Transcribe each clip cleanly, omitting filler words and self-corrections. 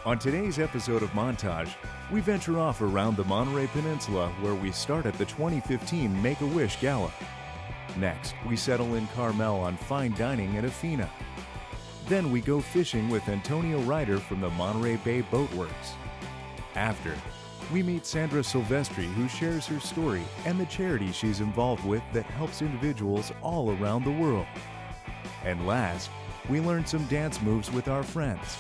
On today's episode of Montage, we venture off around the Monterey Peninsula where we start at the 2015 Make-A-Wish Gala. Next, we settle in Carmel on fine dining at Afina. Then we go fishing with Antonio Ryder from the Monterey Bay Boat Works. After, we meet Sandra Silvestri, who shares her story and the charity she's involved with that helps individuals all around the world. And last, we learn some dance moves with our friends,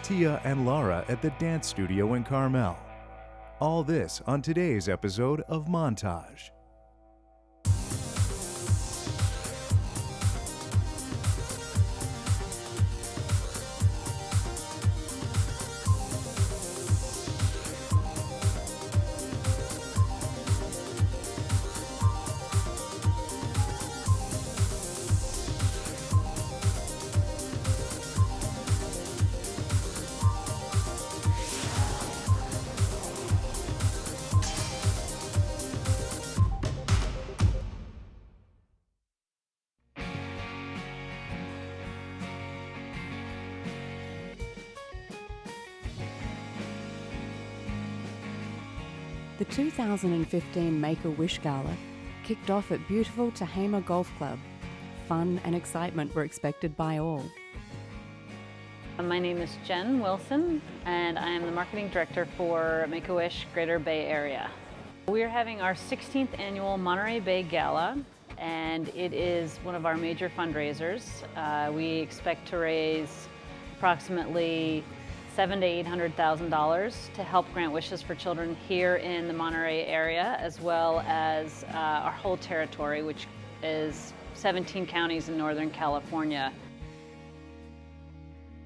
Tia and Laura at the dance studio in Carmel. All this on today's episode of Montage. The 2015 Make-A-Wish Gala kicked off at beautiful Tehama Golf Club. Fun and excitement were expected by all. My name is Jen Wilson, and I am the marketing director for Make-A-Wish Greater Bay Area. We are having our 16th annual Monterey Bay Gala, and it is one of our major fundraisers. We expect to raise approximately $700,000 to $800,000 to help grant wishes for children here in the Monterey area, as well as our whole territory, which is 17 counties in Northern California.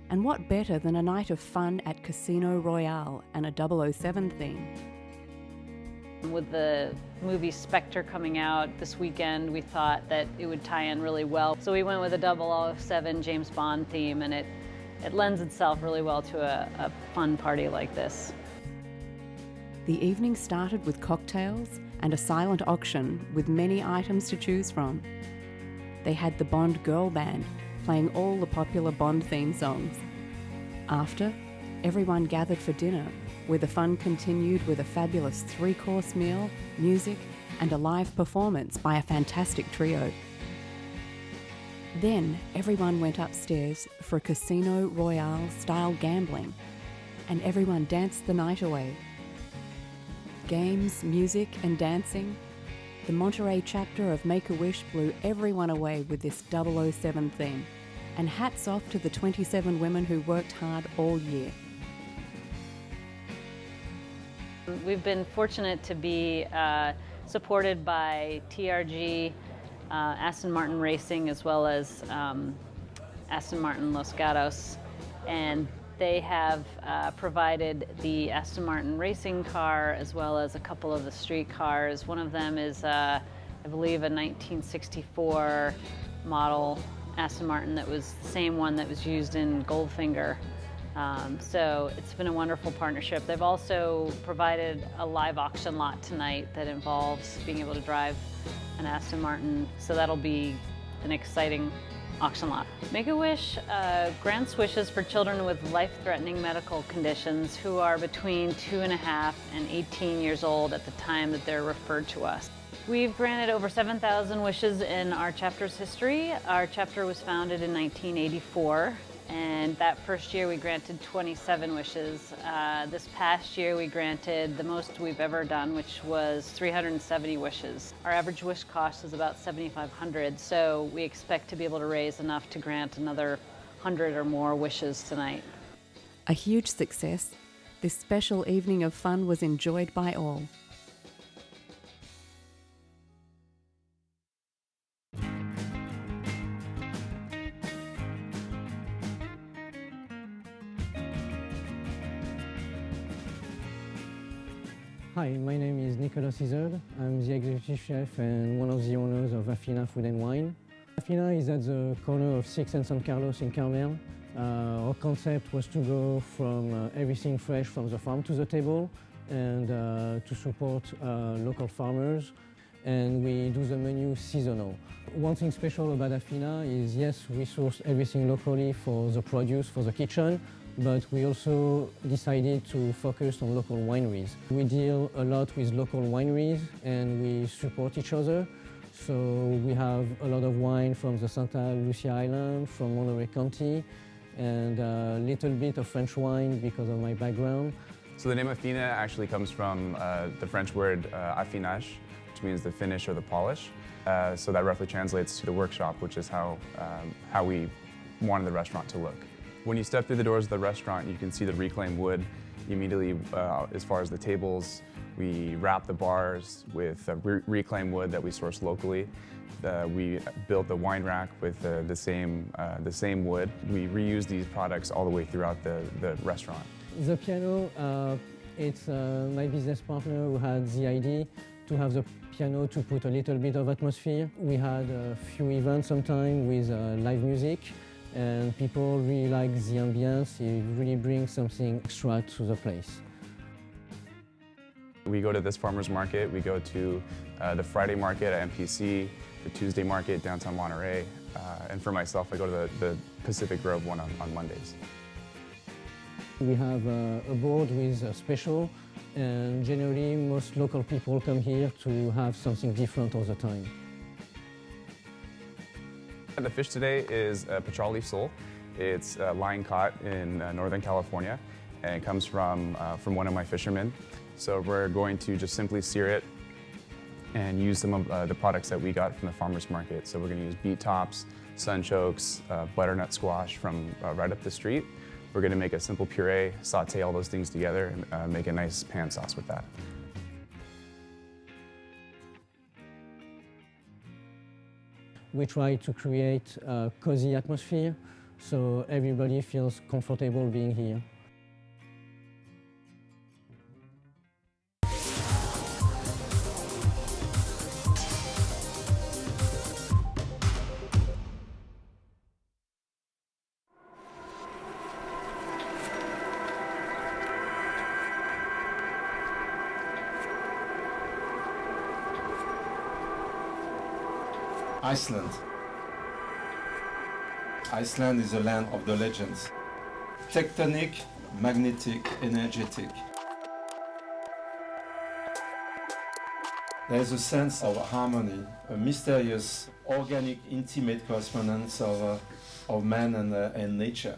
And what better than a night of fun at Casino Royale and a 007 theme? With the movie Spectre coming out this weekend, we thought that it would tie in really well. So we went with a 007 James Bond theme, and it lends itself really well to a fun party like this. The evening started with cocktails and a silent auction with many items to choose from. They had the Bond girl band playing all the popular Bond theme songs. After, everyone gathered for dinner, where the fun continued with a fabulous 3-course meal, music, and a live performance by a fantastic trio. Then everyone went upstairs for Casino Royale-style gambling, and everyone danced the night away. Games, music, and dancing, the Monterey chapter of Make-A-Wish blew everyone away with this 007 theme, and hats off to the 27 women who worked hard all year. We've been fortunate to be supported by TRG, Aston Martin Racing, as well as Aston Martin Los Gatos, and they have provided the Aston Martin racing car as well as a couple of the street cars. One of them is, I believe, a 1964 model Aston Martin that was the same one that was used in Goldfinger. So it's been a wonderful partnership. They've also provided a live auction lot tonight that involves being able to drive an Aston Martin, so that'll be an exciting auction lot. Make-A-Wish grants wishes for children with life-threatening medical conditions who are between 2.5 and 18 years old at the time that they're referred to us. We've granted over 7,000 wishes in our chapter's history. Our chapter was founded in 1984. And that first year we granted 27 wishes. This past year we granted the most we've ever done, which was 370 wishes. Our average wish cost is about $7,500, so we expect to be able to raise enough to grant another 100 or more wishes tonight. A huge success, this special evening of fun was enjoyed by all. Hi, my name is Nicolas Izard. I'm the executive chef and one of the owners of Afina Food and Wine. Afina is at the corner of 6th and San Carlos in Carmel. Our concept was to go from everything fresh from the farm to the table and to support local farmers. and we do the menu seasonal. One thing special about Afina is, yes, we source everything locally for the produce, for the kitchen, but we also decided to focus on local wineries. We deal a lot with local wineries and we support each other. So we have a lot of wine from the Santa Lucia Island, from Monterey County, and a little bit of French wine because of my background. So the name Afina actually comes from the French word affinage, which means the finish or the polish. So that roughly translates to the workshop, which is how we wanted the restaurant to look. When you step through the doors of the restaurant, you can see the reclaimed wood. Immediately, as far as the tables, we wrap the bars with reclaimed wood that we source locally. We built the wine rack with the same wood. We reuse these products all the way throughout the restaurant. The piano, it's my business partner who had the idea to have the piano to put a little bit of atmosphere. We had a few events sometime with live music, and people really like the ambience. It really brings something extra to the place. We go to this farmer's market, we go to the Friday market at MPC, the Tuesday market downtown Monterey, and for myself, I go to the Pacific Grove one on Mondays. We have a board with a special, and generally most local people come here to have something different all the time. The fish today is a petrol leaf sole. It's line caught in Northern California, and it comes from one of my fishermen. So we're going to just simply sear it and use some of the products that we got from the farmer's market. So we're going to use beet tops, sunchokes, butternut squash from right up the street. We're going to make a simple puree, saute all those things together, and make a nice pan sauce with that. We try to create a cozy atmosphere so everybody feels comfortable being here. Iceland. Iceland is a land of the legends. Tectonic, magnetic, energetic. There is a sense of harmony, a mysterious, organic, intimate correspondence of man and nature.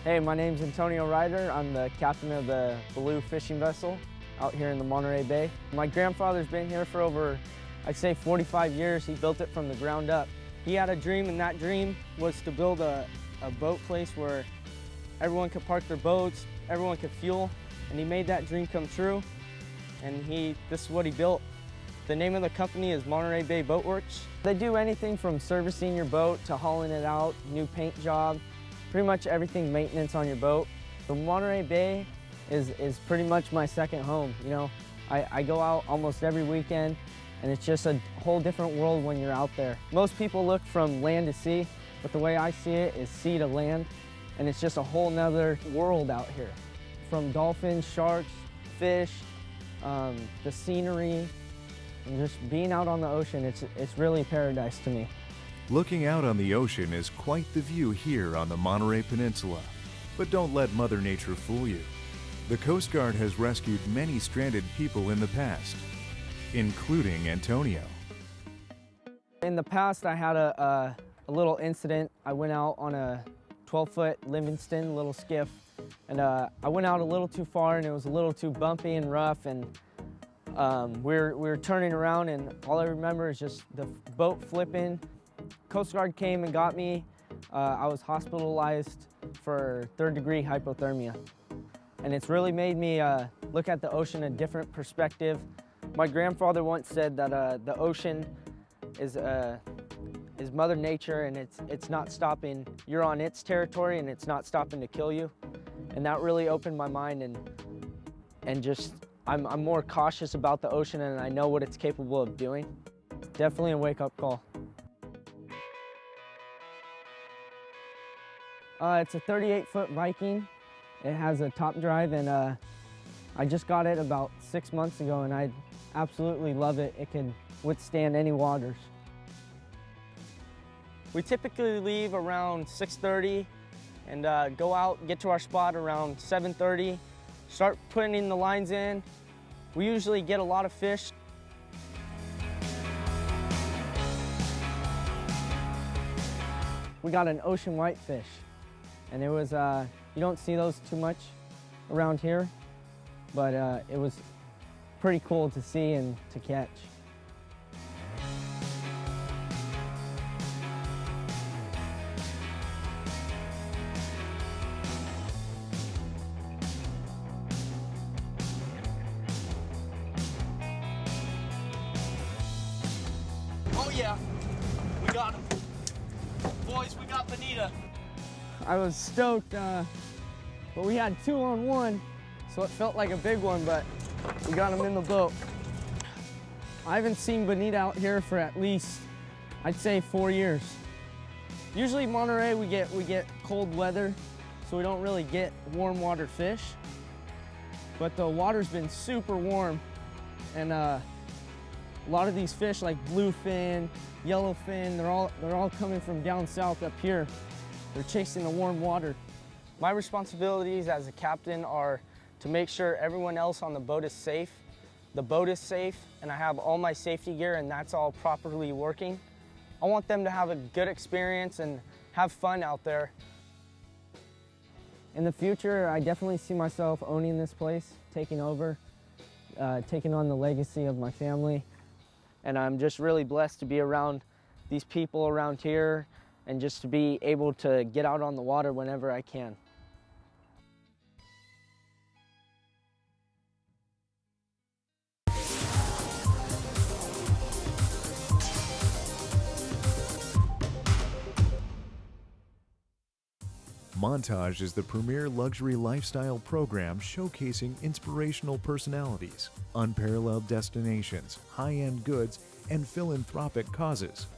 Hey, my name's Antonio Ryder. I'm the captain of the Blue fishing vessel out here in the Monterey Bay. My grandfather's been here for over, I'd say 45 years. He built it from the ground up. He had a dream, and that dream was to build a boat place where everyone could park their boats, everyone could fuel, and he made that dream come true. And this is what he built. The name of the company is Monterey Bay Boat Works. They do anything from servicing your boat to hauling it out, new paint job, pretty much everything maintenance on your boat. The Monterey Bay is pretty much my second home. You know, I go out almost every weekend, and it's just a whole different world when you're out there. Most people look from land to sea, but the way I see it is sea to land, and it's just a whole nother world out here. From dolphins, sharks, fish, the scenery, and just being out on the ocean, it's really paradise to me. Looking out on the ocean is quite the view here on the Monterey Peninsula. But don't let Mother Nature fool you. The Coast Guard has rescued many stranded people in the past, including Antonio. In the past, I had a little incident. I went out on a 12-foot Livingston little skiff, and I went out a little too far, and it was a little too bumpy and rough, and we were turning around, and all I remember is just the boat flipping. Coast Guard came and got me. I was hospitalized for third-degree hypothermia, and it's really made me look at the ocean a different perspective. My grandfather once said that the ocean is Mother Nature, and it's not stopping. You're on its territory, and it's not stopping to kill you. And that really opened my mind, and just I'm more cautious about the ocean, and I know what it's capable of doing. Definitely a wake-up call. It's a 38-foot Viking. It has a top drive, and I just got it about 6 months ago, and I absolutely love it. It can withstand any waters. We typically leave around 6:30 and go out, get to our spot around 7:30, start putting the lines in. We usually get a lot of fish. We got an ocean whitefish, and it was, you don't see those too much around here, but it was pretty cool to see and to catch. Oh yeah, we got him. Boys, we got Bonita. I was stoked, but we had 2-on-1, so it felt like a big one, but we got him in the boat. I haven't seen Bonita out here for at least, I'd say 4 years. Usually Monterey, we get cold weather, so we don't really get warm water fish, but the water's been super warm, and a lot of these fish like bluefin, yellowfin, they're all coming from down south up here. They're chasing the warm water. My responsibilities as a captain are to make sure everyone else on the boat is safe, the boat is safe, and I have all my safety gear and that's all properly working. I want them to have a good experience and have fun out there. In the future, I definitely see myself owning this place, taking over, taking on the legacy of my family. And I'm just really blessed to be around these people around here and just to be able to get out on the water whenever I can. Montage is the premier luxury lifestyle program showcasing inspirational personalities, unparalleled destinations, high-end goods, and philanthropic causes.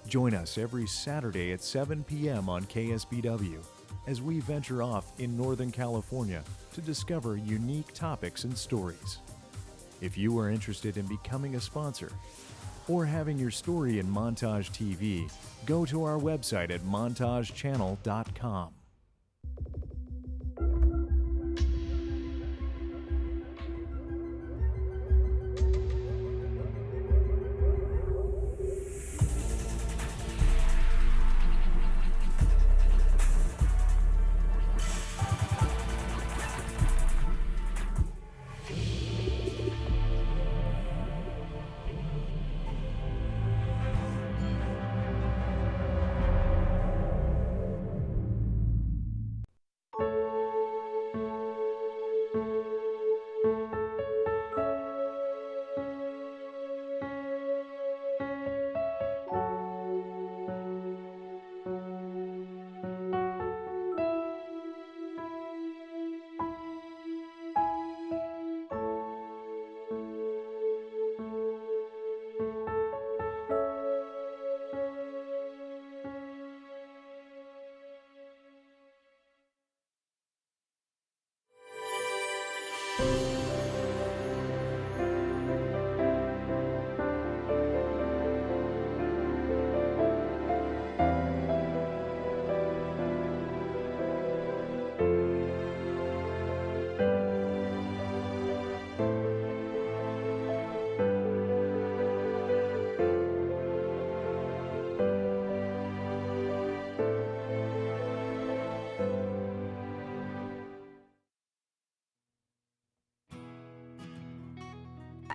Join us every Saturday at 7 p.m. on KSBW as we venture off in Northern California to discover unique topics and stories. If you are interested in becoming a sponsor or having your story in Montage TV, go to our website at montagechannel.com.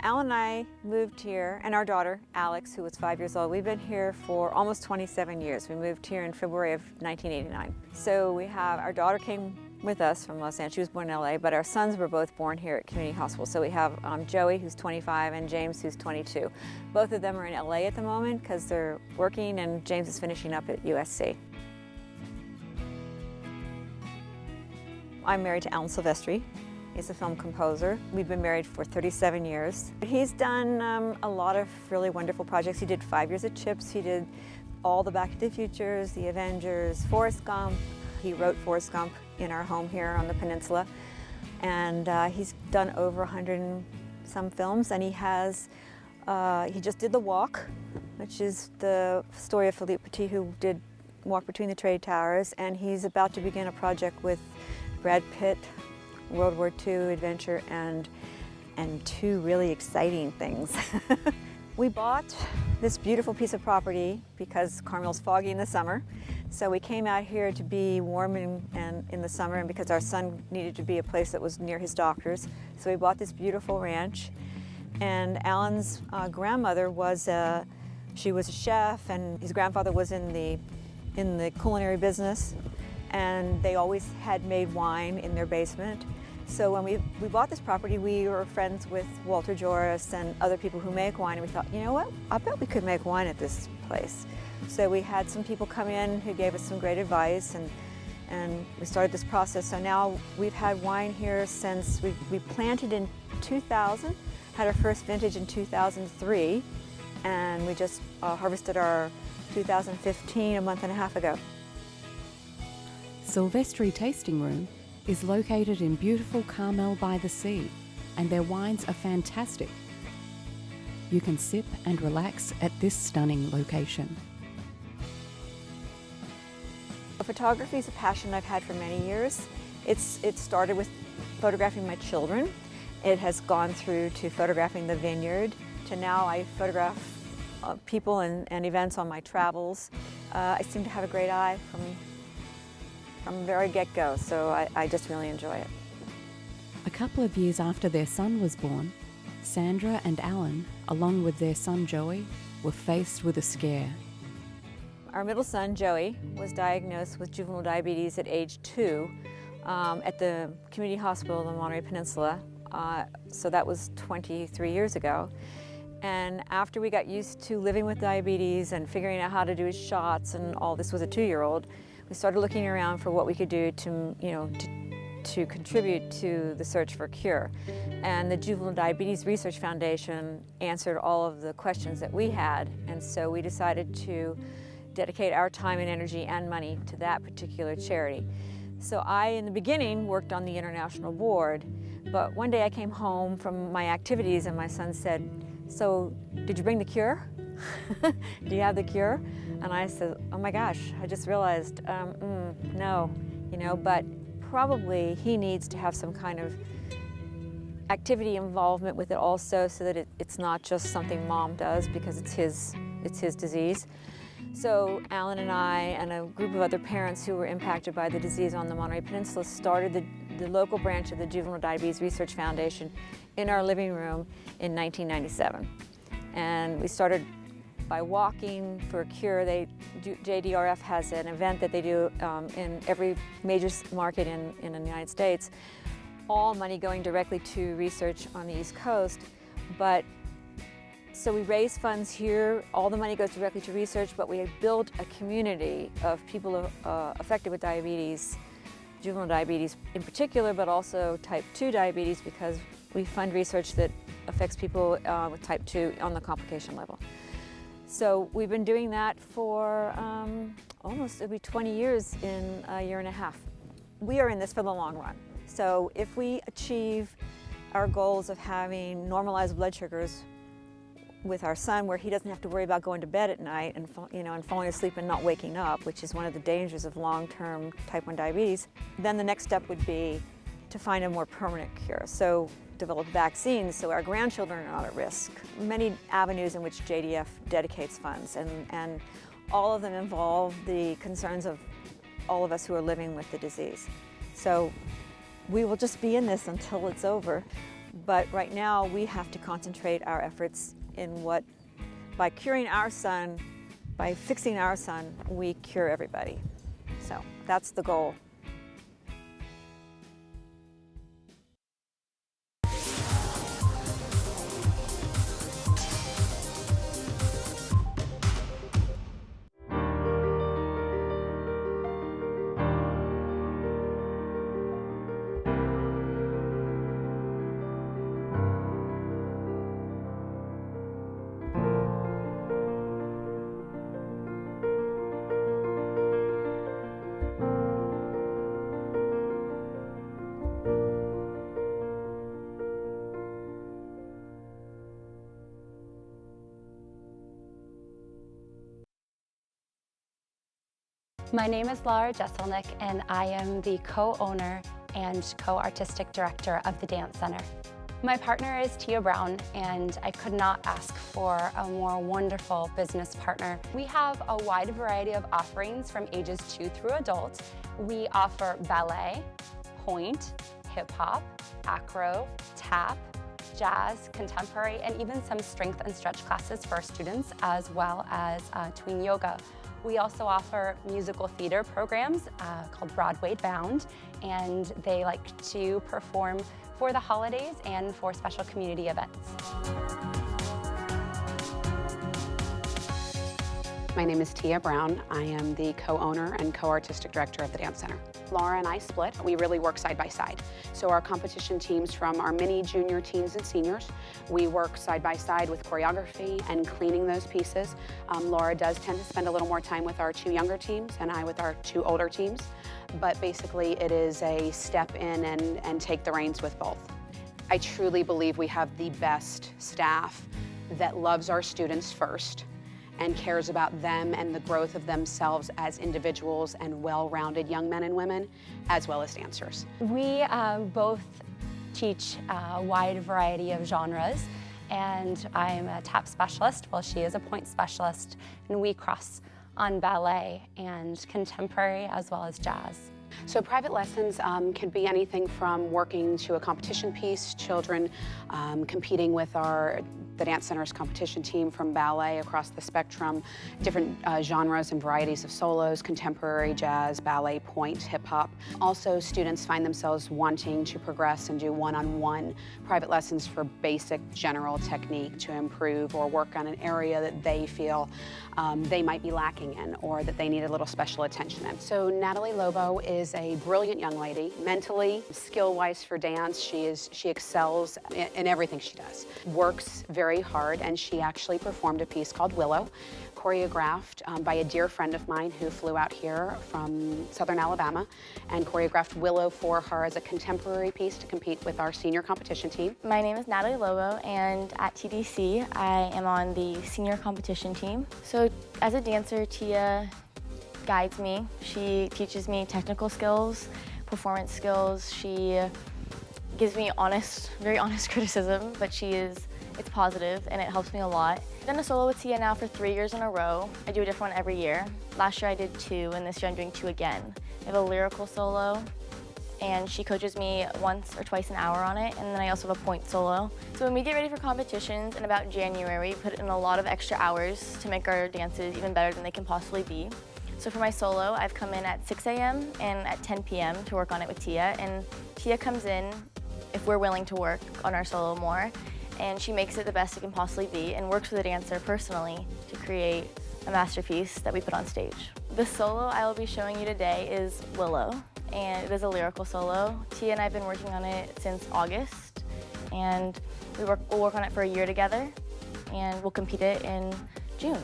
Alan and I moved here, and our daughter, Alex, who was 5 years old, we've been here for almost 27 years. We moved here in February of 1989. So we have, our daughter came with us from Los Angeles. She was born in LA, but our sons were both born here at Community Hospital. So we have Joey, who's 25, and James, who's 22. Both of them are in LA at the moment because they're working, and James is finishing up at USC. I'm married to Alan Silvestri. He's a film composer. We've been married for 37 years. He's done a lot of really wonderful projects. He did 5 years at CHIPS. He did all the Back to the Futures, the Avengers, Forrest Gump. He wrote Forrest Gump in our home here on the peninsula. And he's done over 100 and some films, and he just did The Walk, which is the story of Philippe Petit, who did Walk Between the Trade Towers, and he's about to begin a project with Brad Pitt, World War II adventure, and two really exciting things. We bought this beautiful piece of property because Carmel's foggy in the summer. So we came out here to be warm in the summer, and because our son needed to be a place that was near his doctors. So we bought this beautiful ranch. And Alan's grandmother was she was a chef, and his grandfather was in the culinary business. And they always had made wine in their basement. So when we bought this property, we were friends with Walter Joris and other people who make wine, and we thought, you know what, I bet we could make wine at this place. So we had some people come in who gave us some great advice, and we started this process. So now we've had wine here since we planted in 2000, had our first vintage in 2003, and we just harvested our 2015 a month and a half ago. Silvestri Tasting Room is located in beautiful Carmel-by-the-Sea, and their wines are fantastic. You can sip and relax at this stunning location. Photography is a passion I've had for many years. It started with photographing my children. It has gone through to photographing the vineyard, to now I photograph people and events on my travels. I seem to have a great eye from the very get-go, so I just really enjoy it. A couple of years after their son was born, Sandra and Alan, along with their son Joey, were faced with a scare. Our middle son, Joey, was diagnosed with juvenile diabetes at age 2 at the Community Hospital in the Monterey Peninsula. So that was 23 years ago. And after we got used to living with diabetes and figuring out how to do his shots and all, this was a 2-year-old, we started looking around for what we could do to contribute to the search for a cure. And the Juvenile Diabetes Research Foundation answered all of the questions that we had, and so we decided to dedicate our time and energy and money to that particular charity. So I, in the beginning, worked on the international board, but one day I came home from my activities and my son said, "So, did you bring the cure? Do you have the cure?" And I said, "Oh my gosh, I just realized, no, but probably he needs to have some kind of activity involvement with it also, so that it's not just something mom does because it's his disease." So Alan and I and a group of other parents who were impacted by the disease on the Monterey Peninsula started the local branch of the Juvenile Diabetes Research Foundation in our living room in 1997. And we started by walking for a cure. JDRF has an event that they do in every major market in the United States, all money going directly to research on the East Coast. So we raise funds here, all the money goes directly to research, but we have built a community of people affected with diabetes, juvenile diabetes in particular, but also type 2 diabetes, because we fund research that affects people with type 2 on the complication level. So we've been doing that for it'll be 20 years in a year and a half. We are in this for the long run. So if we achieve our goals of having normalized blood sugars with our son, where he doesn't have to worry about going to bed at night and falling asleep and not waking up, which is one of the dangers of long-term type 1 diabetes, then the next step would be to find a more permanent cure. So develop vaccines so our grandchildren are not at risk. Many avenues in which JDF dedicates funds, and all of them involve the concerns of all of us who are living with the disease. So we will just be in this until it's over. But right now we have to concentrate our efforts in what, by curing our son, by fixing our son, we cure everybody. So that's the goal. My name is Laura Jesselnick, and I am the co-owner and co-artistic director of the Dance Center. My partner is Tia Brown, and I could not ask for a more wonderful business partner. We have a wide variety of offerings from ages 2 through adult. We offer ballet, pointe, hip-hop, acro, tap, jazz, contemporary, and even some strength and stretch classes for students, as well as tween yoga. We also offer musical theater programs called Broadway Bound, and they like to perform for the holidays and for special community events. My name is Tia Brown. I am the co-owner and co-artistic director of the Dance Center. Laura and I split. We really work side by side. So our competition teams from our mini, junior, teens, and seniors, we work side by side with choreography and cleaning those pieces. Laura does tend to spend a little more time with our 2 younger teams and I with our 2 older teams. But basically it is a step in and take the reins with both. I truly believe we have the best staff that loves our students first and cares about them and the growth of themselves as individuals and well-rounded young men and women, as well as dancers. We both teach a wide variety of genres, and I'm a tap specialist while she is a pointe specialist, and we cross on ballet and contemporary as well as jazz. So private lessons can be anything from working to a competition piece, children competing with the Dance Center's competition team from ballet across the spectrum, different genres and varieties of solos, contemporary, jazz, ballet, pointe, hip-hop. Also, students find themselves wanting to progress and do one-on-one private lessons for basic general technique to improve or work on an area that they feel they might be lacking in or that they need a little special attention in. So Natalie Lobo is a brilliant young lady. Mentally, skill-wise for dance, she excels in everything she does. Works very hard, and she actually performed a piece called Willow, choreographed by a dear friend of mine who flew out here from Southern Alabama and choreographed Willow for her as a contemporary piece to compete with our senior competition team. My name is Natalie Lobo, and at TDC, I am on the senior competition team. So as a dancer, Tia guides me. She teaches me technical skills, performance skills. She gives me very honest criticism, but it's positive and it helps me a lot. I've done a solo with Tia now for 3 years in a row. I do a different one every year. Last year I did 2, and this year I'm doing 2 again. I have a lyrical solo, and she coaches me once or twice an hour on it, and then I also have a pointe solo. So when we get ready for competitions in about January, we put in a lot of extra hours to make our dances even better than they can possibly be. So for my solo, I've come in at 6 a.m. and at 10 p.m. to work on it with Tia, and Tia comes in if we're willing to work on our solo more, and she makes it the best it can possibly be and works with the dancer personally to create a masterpiece that we put on stage. The solo I will be showing you today is Willow, and it is a lyrical solo. Tia and I have been working on it since August, and we'll work on it for a year together, and we'll compete it in June.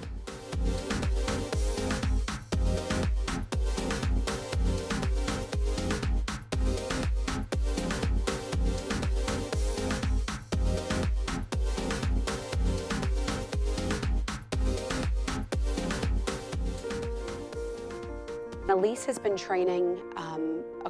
Elise has been training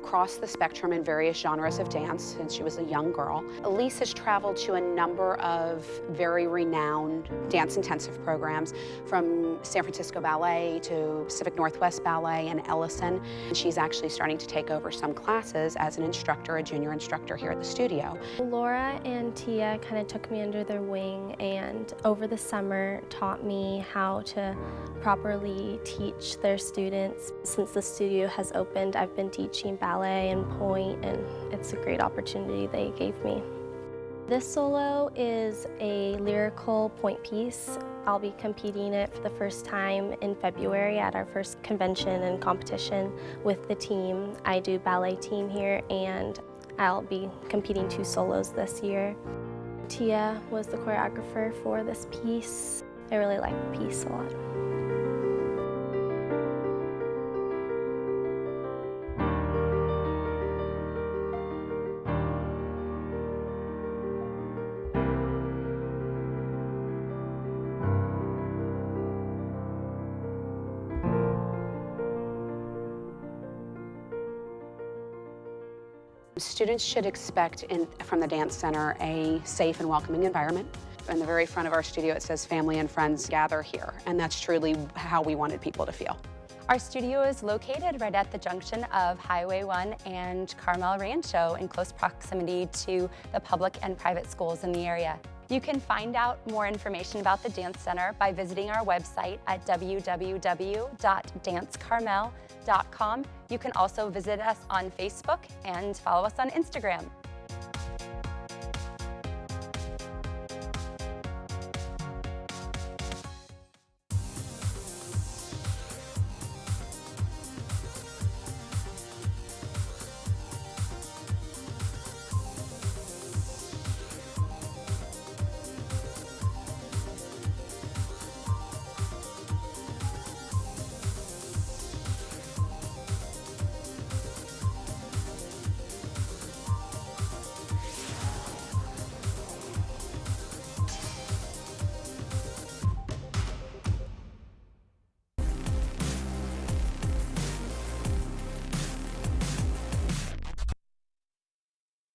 across the spectrum in various genres of dance since she was a young girl. Elise has traveled to a number of very renowned dance intensive programs, from San Francisco Ballet to Pacific Northwest Ballet and Ellison. She's actually starting to take over some classes as an instructor, a junior instructor here at the studio. Laura and Tia kind of took me under their wing and over the summer taught me how to properly teach their students. Since the studio has opened, I've been teaching ballet and pointe, and it's a great opportunity they gave me. This solo is a lyrical pointe piece. I'll be competing it for the first time in February at our first convention and competition with the team. I do ballet team here, and I'll be competing 2 solos this year. Tia was the choreographer for this piece. I really like the piece a lot. Students should expect from the Dance Center a safe and welcoming environment. In the very front of our studio it says family and friends gather here, and that's truly how we wanted people to feel. Our studio is located right at the junction of Highway 1 and Carmel Rancho, in close proximity to the public and private schools in the area. You can find out more information about the Dance Center by visiting our website at www.dancecarmel.com. You can also visit us on Facebook and follow us on Instagram.